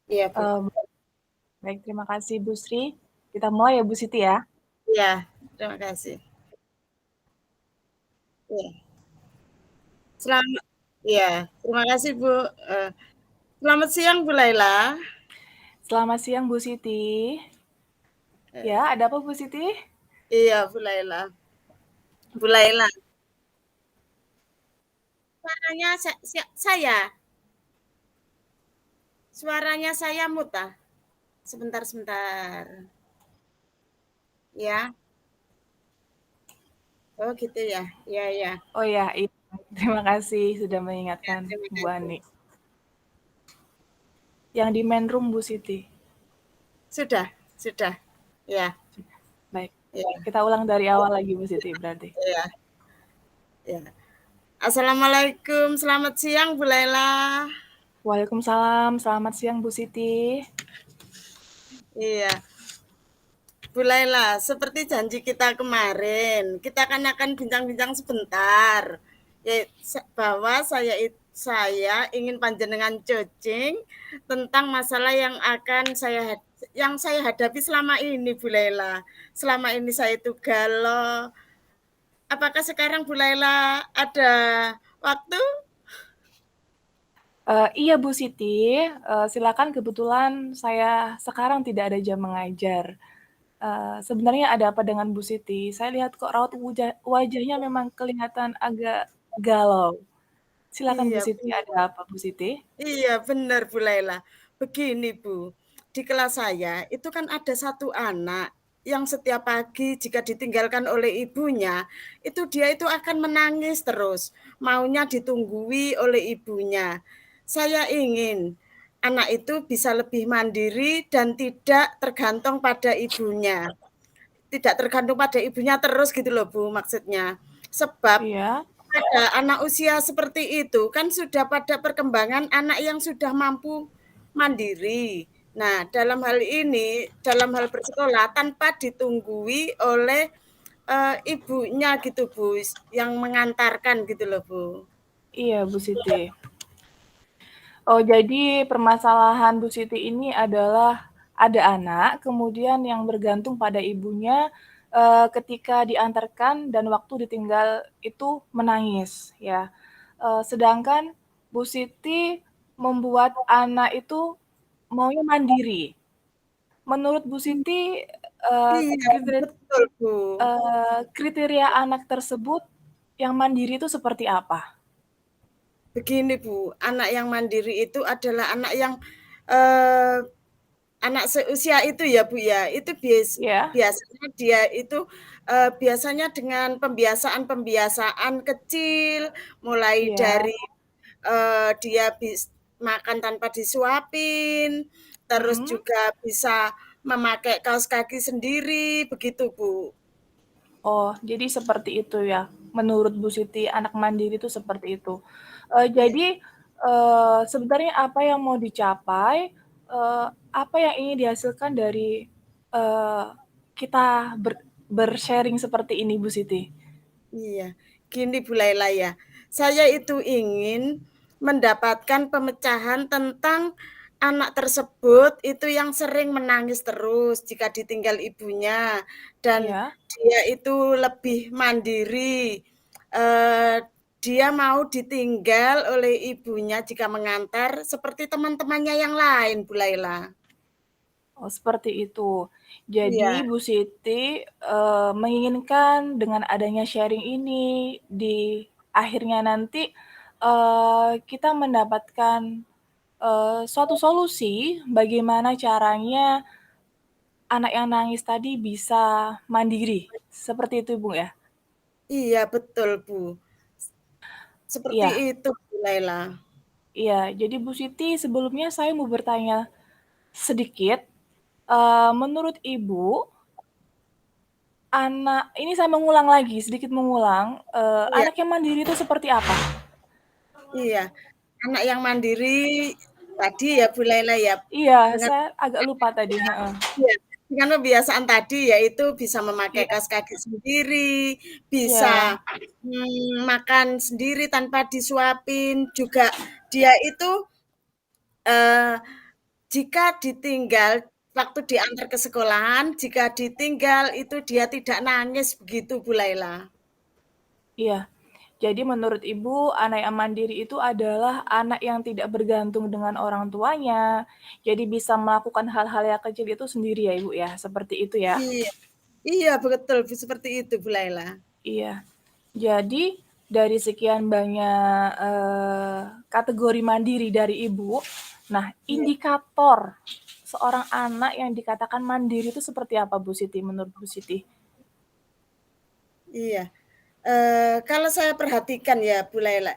Iya, Bu. Eee, Baik, terima kasih Bu Sri. Kita mulai ya Bu Siti ya. Iya, terima kasih. Iya. Selamat iya, terima kasih, Bu. Eee, Selamat siang, Bu Laila. Selamat siang Bu Siti. Ya, Eee, ada apa Bu Siti? iya, Bu Laila. Bu Laila, suaranya suaranya saya muta. Sebentar sebentar. Ya. Oh, gitu ya. Iya iya. Oh ya, iya. Terima kasih sudah Ya, mengingatkan terima Bu kasih. Ani. Yang di main room Bu Siti. Sudah sudah. Ya Baik, ya kita ulang dari awal lagi Bu Siti berarti. ya ya. Assalamualaikum, selamat siang, Bu Laila. Waalaikumsalam, selamat siang Bu Siti. Iya. Bu Laila, seperti janji kita kemarin, kita akan bincang-bincang sebentar. Ya, bahwa saya ingin panjenengan cocing tentang masalah yang saya hadapi selama ini, Bu Laila. Selama ini saya itu galau. Apakah sekarang Bu Laila ada waktu? Iya Bu Siti, silakan, kebetulan saya sekarang tidak ada jam mengajar. Sebenarnya ada apa dengan Bu Siti? Saya lihat kok raut wajahnya memang kelihatan agak galau. Silakan Bu Iya, Siti, ada apa Bu Siti? iya, benar Bu Laila. Begini Bu, di kelas saya itu kan ada satu anak yang setiap pagi jika ditinggalkan oleh ibunya, dia itu akan menangis terus, maunya ditunggui oleh ibunya. Saya ingin anak itu bisa lebih mandiri dan tidak tergantung pada ibunya. Tidak tergantung pada ibunya terus gitu loh Bu, maksudnya. Sebab Iya, pada anak usia seperti itu kan sudah pada perkembangan anak yang sudah mampu mandiri. Nah, dalam hal ini, dalam hal bersekolah tanpa ditunggui oleh ibunya gitu, Bu, yang mengantarkan gitu loh, Bu. iya Bu Siti. Oh, jadi permasalahan Bu Siti ini adalah ada anak, kemudian yang bergantung pada ibunya, ketika diantarkan dan waktu ditinggal itu menangis, ya. Sedangkan Bu Siti membuat anak itu maunya mandiri. Menurut Bu Siti, eee, Iya, kriteria betul, Bu. kriteria anak tersebut yang mandiri itu seperti apa? Begini, Bu, anak yang mandiri itu adalah anak yang eh, anak seusia itu ya, Bu, ya, itu Ya, biasanya dia itu, biasanya dengan pembiasaan-pembiasaan kecil, mulai iya, dari, dia makan tanpa disuapin, terus mhm. juga bisa memakai kaos kaki sendiri, begitu, Bu. Oh, jadi seperti itu ya. Menurut Bu Siti, anak mandiri itu seperti itu. Iya Jadi, sebenarnya apa yang mau dicapai, apa yang ingin dihasilkan dari, eee, kita bersharing seperti ini, Bu Siti? iya. Gini, Bu Laila ya, saya itu ingin mendapatkan pemecahan tentang anak tersebut itu yang sering menangis terus jika ditinggal ibunya dan Iya. dia itu lebih mandiri, eee, dia mau ditinggal oleh ibunya jika mengantar seperti teman-temannya yang lain, Bu Laila. Oh, seperti itu. Jadi Iya Bu Siti, menginginkan dengan adanya sharing ini, di akhirnya nanti, kita mendapatkan, suatu solusi bagaimana caranya anak yang nangis tadi bisa mandiri, seperti itu, Bu, ya? iya, betul, Bu. Seperti Iya, itu, Bu Laila. iya. Jadi Bu Siti, sebelumnya saya mau bertanya sedikit, menurut Ibu, ini saya mengulang lagi, sedikit mengulang, Iya anak yang mandiri itu seperti apa? iya. Anak yang mandiri tadi ya, Bu Laila ya, Iya, dengan saya agak lupa tadi, heeh. iya, dengan kebiasaan tadi yaitu bisa memakai Iya, kaos kaki sendiri, bisa, iya, makan sendiri tanpa disuapin, juga dia itu, eee, jika ditinggal waktu diantar ke sekolahan, jika ditinggal itu dia tidak nangis begitu Bu Laila. Iya. Jadi menurut Ibu, anak yang mandiri itu adalah anak yang tidak bergantung dengan orang tuanya, jadi bisa melakukan hal-hal yang kecil itu sendiri ya Ibu ya, seperti itu ya? Iya, iya betul seperti itu Bu Laila. Iya. Jadi dari sekian banyak kategori mandiri dari Ibu, nah Iya, indikator seorang anak yang dikatakan mandiri itu seperti apa Bu Siti menurut Bu Siti? iya. Kalau saya perhatikan ya Bu Laila,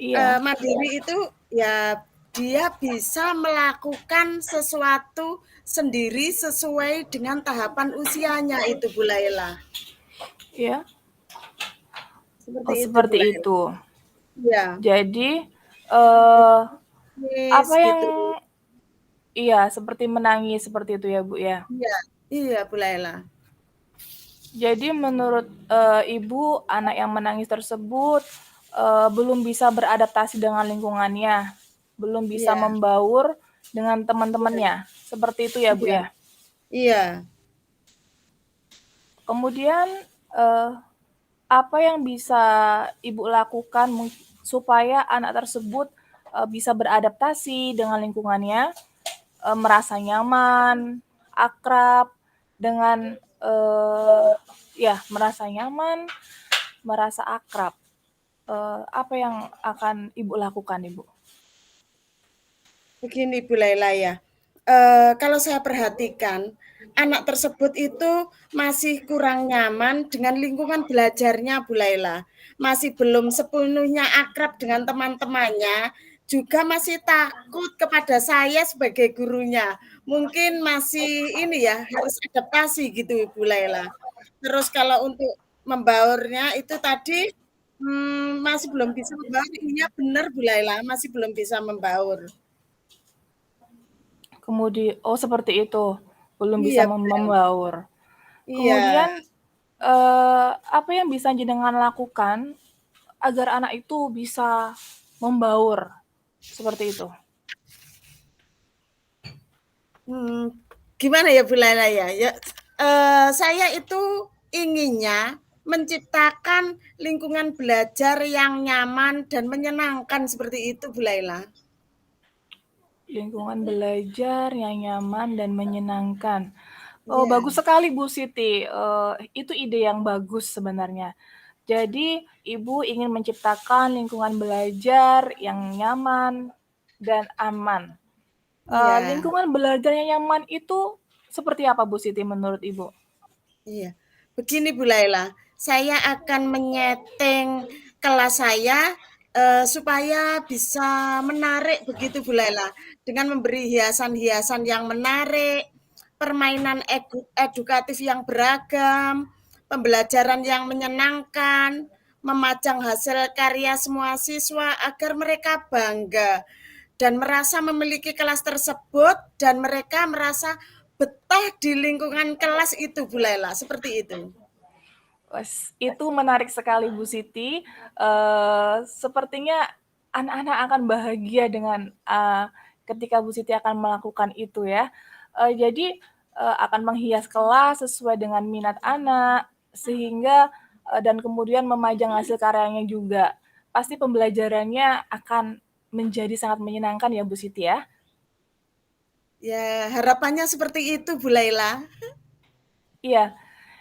Iya, mandiri itu ya dia bisa melakukan sesuatu sendiri sesuai dengan tahapan usianya itu Bu Laila. iya. Seperti Oh itu Bu seperti Laila. itu. Iya, Jadi eh yes, apa yang gitu. iya seperti menangis seperti itu ya Bu ya. Iya, iya Bu Laila. Jadi menurut Ibu anak yang menangis tersebut belum bisa beradaptasi dengan lingkungannya, belum bisa Iya, membaur dengan iya, teman-temannya. Seperti itu ya Bu iya, ya. iya. Kemudian eh, apa yang bisa Ibu lakukan supaya anak tersebut bisa beradaptasi dengan lingkungannya, merasa nyaman, akrab dengan ya merasa nyaman, merasa akrab. Apa yang akan Ibu lakukan, Ibu? Begini Bu Laila ya, kalau saya perhatikan, anak tersebut itu masih kurang nyaman dengan lingkungan belajarnya Bu Laila. Masih belum sepenuhnya akrab dengan teman-temannya, juga masih takut kepada saya sebagai gurunya. Mungkin masih ini ya, harus adaptasi gitu Bu Laila. Terus kalau untuk membaurnya itu tadi, masih belum bisa membaur, iya benar Bu Laila, masih belum bisa membaur. Oh seperti itu, belum bisa Iya, benar. membaur. Iya, Kemudian apa yang bisa jenengan lakukan agar anak itu bisa membaur seperti itu? hmm, gimana ya Bu Laila ya? Ya, saya itu inginnya menciptakan lingkungan belajar yang nyaman dan menyenangkan seperti itu Bu Laila. Lingkungan belajar yang nyaman dan menyenangkan. Oh, Iya, bagus sekali Bu Siti. Itu ide yang bagus sebenarnya. Jadi, Ibu ingin menciptakan lingkungan belajar yang nyaman dan aman. iya, Lingkungan belajar yang nyaman itu seperti apa Bu Siti menurut Ibu? iya. Begini Bu Laila, saya akan menyeting kelas saya supaya bisa menarik begitu Bu Laila, dengan memberi hiasan-hiasan yang menarik, permainan edukatif yang beragam, pembelajaran yang menyenangkan, memajang hasil karya semua siswa agar mereka bangga dan merasa memiliki kelas tersebut dan mereka merasa betah di lingkungan kelas itu Bu Laila, seperti itu. Itu menarik sekali Bu Siti. Sepertinya anak-anak akan bahagia dengan ketika Bu Siti akan melakukan itu ya. Jadi akan menghias kelas sesuai dengan minat anak sehingga dan kemudian memajang hasil karyanya juga. Pasti pembelajarannya akan menjadi sangat menyenangkan ya Bu Siti ya. Ya, harapannya seperti itu Bu Laila. Iya.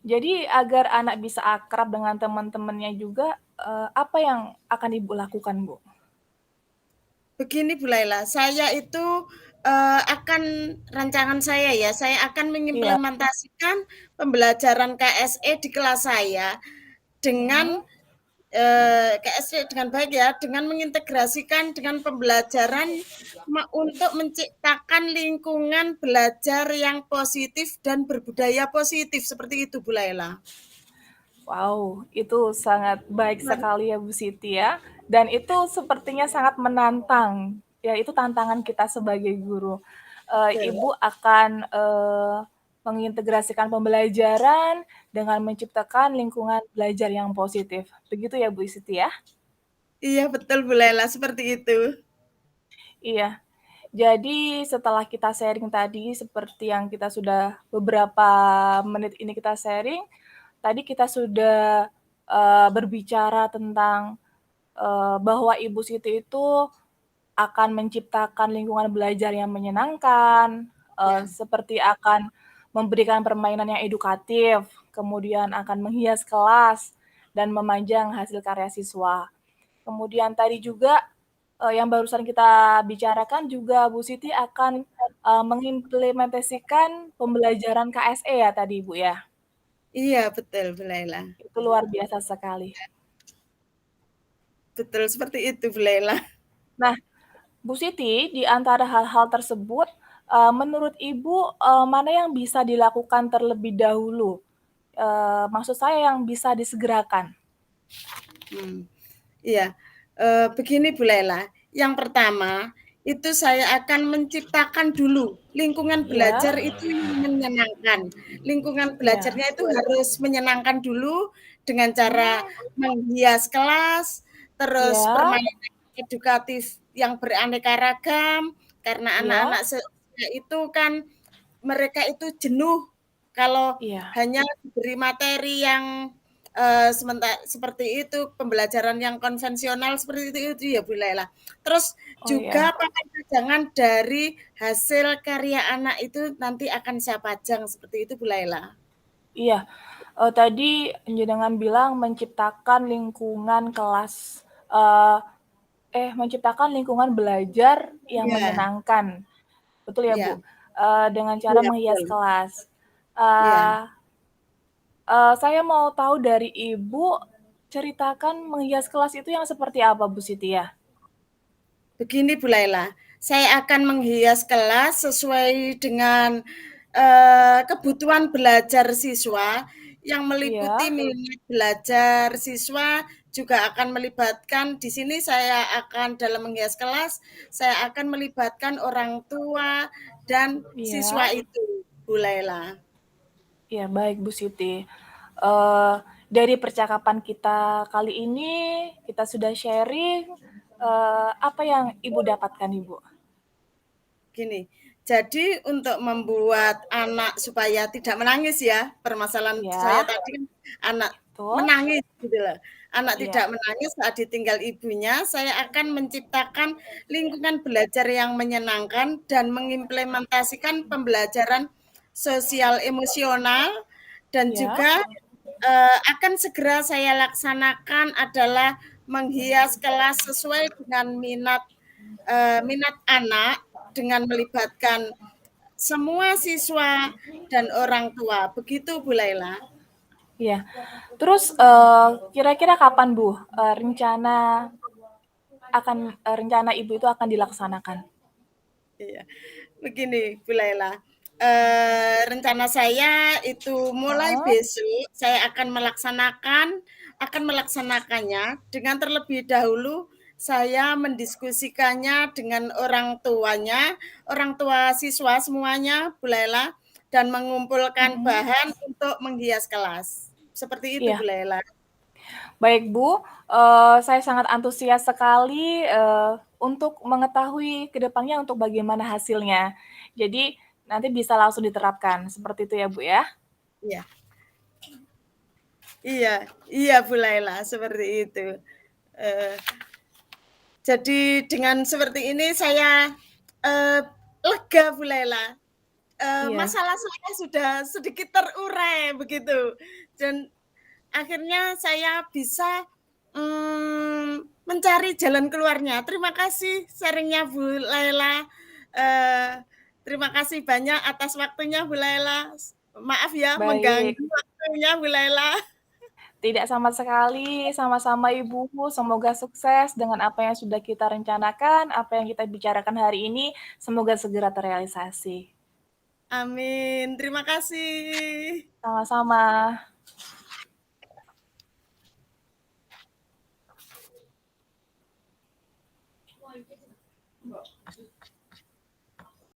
Jadi agar anak bisa akrab dengan teman-temannya juga, apa yang akan Ibu lakukan, Bu? Begini Bu Laila, saya itu akan rancangan saya ya, saya akan Iya. mengimplementasikan pembelajaran KSE di kelas saya dengan Mhm. KSE dengan baik ya, dengan mengintegrasikan dengan pembelajaran untuk menciptakan lingkungan belajar yang positif dan berbudaya positif seperti itu Bu Laila. Wow, itu sangat baik sekali ya Bu Siti ya, dan itu sepertinya sangat menantang. Ya, itu tantangan kita sebagai guru. Betul. Ibu akan, mengintegrasikan pembelajaran dengan menciptakan lingkungan belajar yang positif. Begitu ya Bu Siti ya? Iya betul Bu Laila, seperti itu. Iya. Jadi setelah kita sharing tadi seperti yang kita sudah beberapa menit ini kita sharing, tadi kita sudah, berbicara tentang, bahwa Ibu Siti itu akan menciptakan lingkungan belajar yang menyenangkan, Ya. seperti akan memberikan permainan yang edukatif, kemudian akan menghias kelas, dan memanjang hasil karya siswa. Kemudian tadi juga, yang barusan kita bicarakan juga Bu Siti akan, mengimplementasikan pembelajaran KSE ya tadi, Bu, ya? Iya, betul, Bu Laila. Itu luar biasa sekali. Betul seperti itu, Bu Laila. Nah, Bu Siti, di antara hal-hal tersebut, menurut Ibu, mana yang bisa dilakukan terlebih dahulu? Maksud saya yang bisa disegerakan. Hmm. Iya, begini Bu Laila, yang pertama, itu saya akan menciptakan dulu lingkungan Iya, belajar itu yang menyenangkan. Lingkungan iya. belajarnya itu harus menyenangkan dulu dengan cara Mmm, menghias kelas, terus iya, permainan edukatif yang beraneka ragam, karena iya, anak-anak itu kan mereka itu jenuh kalau iya. hanya diberi materi yang seperti itu, pembelajaran yang konvensional seperti itu ya Bu Laila. Terus Oh, juga iya. papan dari hasil karya anak itu nanti akan saya pajang seperti itu Bu Laila. Iya, tadi jenengan bilang menciptakan lingkungan kelas, eee, menciptakan lingkungan belajar yang Iya, menyenangkan. Betul ya, Bu? iya, Dengan cara iya menghias betul. kelas. Iya. Eee saya mau tahu dari Ibu, ceritakan menghias kelas itu yang seperti apa, Bu Siti ya? Begini Bu Laila, saya akan menghias kelas sesuai dengan kebutuhan belajar siswa yang meliputi Iya, minat belajar siswa juga akan melibatkan di sini saya akan dalam menghias kelas saya akan melibatkan orang tua dan siswa iya, itu Bu Laila. iya, baik Bu Siti. Dari percakapan kita kali ini, kita sudah sharing, apa yang Ibu dapatkan, Ibu? Gini, jadi untuk membuat anak supaya tidak menangis ya, permasalahan saya Iya, tadi kan anak betul, menangis gitu loh. Anak iya, tidak menangis saat ditinggal ibunya, saya akan menciptakan lingkungan belajar yang menyenangkan dan mengimplementasikan pembelajaran sosial emosional dan iya, juga akan segera saya laksanakan adalah menghias kelas sesuai dengan minat anak dengan melibatkan semua siswa dan orang tua. Begitu Bu Laila. iya. Terus, kira-kira kapan, Bu, rencana Ibu itu akan dilaksanakan? Iya. Begini Bu Laila, rencana saya itu mulai Heeh, besok saya akan melaksanakannya dengan terlebih dahulu saya mendiskusikannya dengan orang tua siswa semuanya Bu Laila, dan mengumpulkan mhm, bahan untuk menghias kelas. Seperti itu Bu iya. Laila. Baik Bu, saya sangat antusias sekali, untuk mengetahui ke depannya untuk bagaimana hasilnya. Jadi nanti bisa langsung diterapkan, seperti itu ya Bu ya? Iya. Iya, iya Bu Laila, seperti itu. Eee Jadi dengan seperti ini saya lega Bu Laila. Iya, Masalah saya sudah sedikit terurai begitu. Dan akhirnya saya bisa mencari jalan keluarnya. Terima kasih sharingnya Bu Laila. Eh, Terima kasih banyak atas waktunya Bu Laila. Maaf ya mengganggu baik. waktunya Bu Laila. Tidak sama sekali, sama-sama Ibu. Semoga sukses dengan apa yang sudah kita rencanakan, apa yang kita bicarakan hari ini, semoga segera terrealisasi. Amin. Terima kasih. Sama-sama.